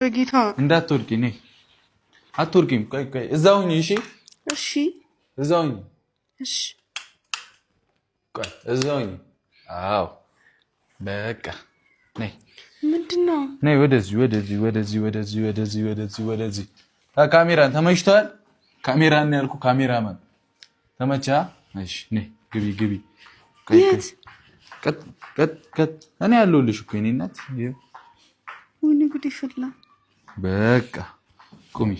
በጌታ እንዳትወርቂ ነይ አትወርቂም ቆይ እዛው ነኝ እሺ እዛው ነኝ ቆይ እዛው ነኝ አዎ በቃ ነይ ምንድነው ነይ ወደዚህ ካሜራን ተመችቷል ካሜራን ያልኩ ካሜራማን ተመቻ እሺ ነይ ግቢ ቀጥ እኔ ያለሁልሽ እኮ የኔ እናት ወይኔ ጉድ ይፈላ በቃ ቁሚ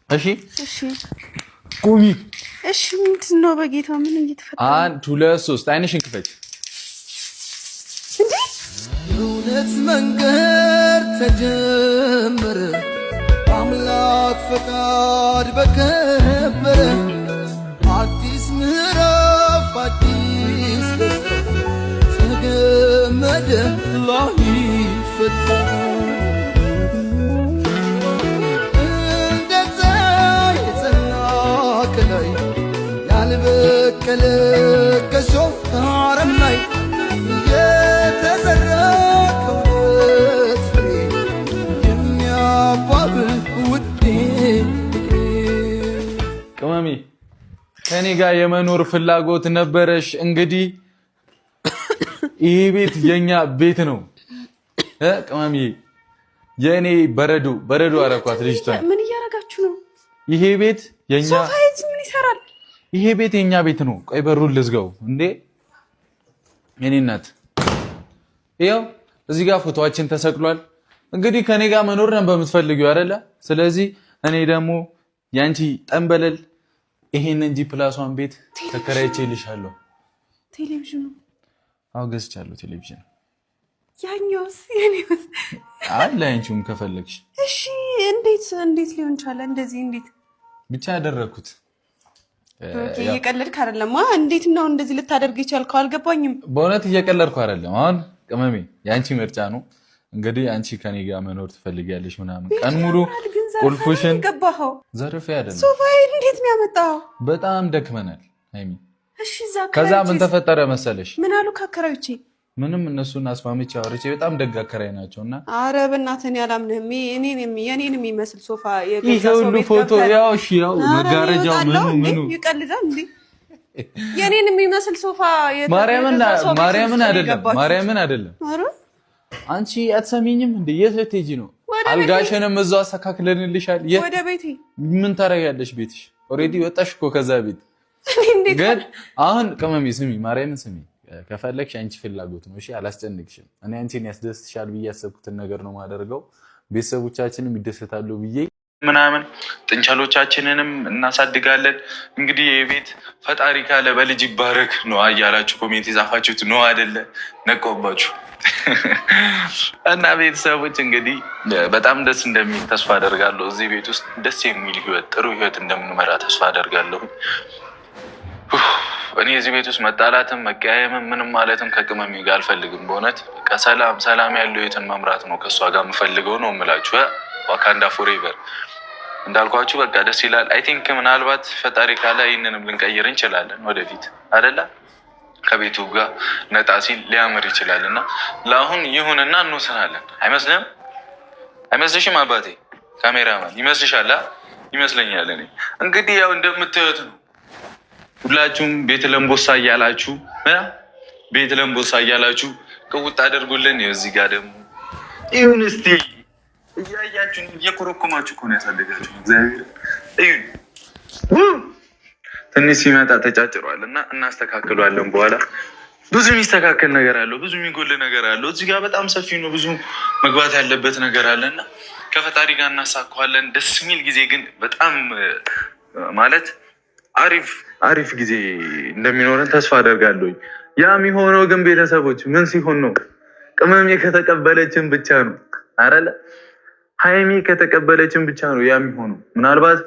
እሺ ቁሚ እሺ ምንድነው በጌታ ምን እየተፈጠረ 1 2 3 አይንሽን ክፈች እንዴ የእውነት መንገድ ተጀመረ አምላክ ፈቃድ በከበረ አዲስ ምዕራፍ አዲስ ተገመደ ላይ ፈታ እንደዛ የጸና ከላይ ያልበቀለ ከሰው አረም ላይ የተዘራ ከእውነት ፍሬ የሚያባብል ውዴ ቅመሜ ከኔ ጋር የመኖር ፍላጎት ነበረሽ እንግዲህ ይሄ ቤት የኛ ቤት ነው ቅመሜ የኔ በረዶ አረኳት ልጅቷን ምን እያረጋችሁ ነው ይሄ ቤት የኛ ሶፋይዝ ምን ይሰራል ይሄ ቤት የኛ ቤት ነው ቆይ በሩን ልዝጋው እንዴ የኔ እናት ይኸው እዚህ ጋር ፎቶአችን ተሰቅሏል እንግዲህ ከኔ ጋር መኖር ነው በምትፈልጊው አይደለ ስለዚህ እኔ ደግሞ ያንቺ ጠንበለል ይሄንን G+1 ቤት ተከራይቼልሻለሁ ቴሌቪዥኑ ገዝቻለሁ ቴሌቪዥን ያኛውስ የኔውስ አለ አንቺም ከፈለግሽ እሺ እንዴት ሊሆን ቻለ እንደዚህ እንዴት ብቻ ያደረኩት እየቀለድክ አይደለም እንዴት ነው እንደዚህ ልታደርግ ይቻልከው አልገባኝም በእውነት እየቀለድኩ አይደለም አሁን ቅመሜ ያንቺ ምርጫ ነው እንግዲህ አንቺ ከኔ ጋር መኖር ትፈልጊያለሽ ምናምን ቀን ሙሉ ቁልፉሽን ገባኸው ዘርፌ አይደለም ሶፋይ እንዴት ነው ያመጣው በጣም ደክመናል ሃይሚ እሺ ከዛ ምን ተፈጠረ መሰለሽ ምን አሉ ካከራዮቼ ምንም እነሱን አስማምቼ አወርቼ በጣም ደግ አከራይ ናቸውና አረ በእናትህ ያላምንህም የኔን የሚመስል ሶፋ ይሄው ሁሉ ፎቶ ያው መጋረጃው ምኑ ይቀልዳል እንዴ የኔን የሚመስል ሶፋ ማርያምን አይደለም አረ አንቺ አትሰሚኝም እንዴ የት ልትሄጂ ነው አልጋሽንም እዛው አስተካክለንልሻል ወደ ቤቴ ምን ታረጋለሽ ቤትሽ ኦሬዲ ወጣሽ እኮ ከዛ ቤት ግን አሁን ቅመሜ ስሚ ማርያምን ስሚ ከፈለግሽ አንቺ ፍላጎት ነው እሺ አላስጨንቅሽም እኔ አንቺን ያስደስትሻል ብዬ ያሰብኩትን ነገር ነው ማደርገው ቤተሰቦቻችንም ይደሰታሉ ብዬ ምናምን ጥንቸሎቻችንንም እናሳድጋለን እንግዲህ የቤት ፈጣሪ ካለ በልጅ ይባረክ ነው አያላችሁ ኮሜንት ይጻፋችሁት ነው አይደለ ነቀውባችሁ እና ቤተሰቦች እንግዲህ በጣም ደስ እንደሚል ተስፋ አደርጋለሁ እዚህ ቤት ውስጥ ደስ የሚል ህይወት ጥሩ ህይወት እንደምንመራ ተስፋ አደርጋለሁ እኔ እዚህ ቤት ውስጥ መጣላትም መቀያየምም ምንም ማለትም ከቅመሜ ጋር አልፈልግም በእውነት በቃ ሰላም ያለው ህይወትን መምራት ነው ከሷ ጋር የምፈልገው ነው እምላችሁ ዋካንዳ ፎሬቨር እንዳልኳችሁ በቃ ደስ ይላል አይ ቲንክ ምናልባት ፈጣሪ ካለ ይሄንንም ልንቀይር እንችላለን ወደፊት አይደለ ከቤቱ ጋር ነጣ ሲል ሊያምር ይችላልና ለአሁን ይሁንና እንወስናለን አይመስልሽም አባቴ ካሜራማን ይመስልሻል ይመስለኛል እኔ እንግዲህ ያው እንደምታዩት ነው ሁላችሁም ቤት ለምቦሳ እያላችሁ ቅውጥ አድርጉልን እዚህ ጋር ደግሞ ይሁን እስቲ እያያችሁን እየኮረኮማችሁ እኮ ነው ያሳደጋችሁ እግዚአብሔር ይሁን ትንሽ ሲመጣ ተጫጭሯልና እናስተካክሏለን በኋላ ብዙ የሚስተካከል ነገር አለው ብዙ የሚጎል ነገር አለው እዚህ ጋር በጣም ሰፊ ነው ብዙ መግባት ያለበት ነገር አለና ከፈጣሪ ጋር እናሳካዋለን ደስ የሚል ጊዜ ግን በጣም ማለት አሪፍ ጊዜ እንደሚኖረን ተስፋ አደርጋለሁ ያ የሚሆነው ግን ቤተሰቦች ምን ሲሆን ነው ቅመሜ ከተቀበለችን ብቻ ነው አይደለ ሃይሚ ከተቀበለችን ብቻ ነው ያ የሚሆነው ምናልባት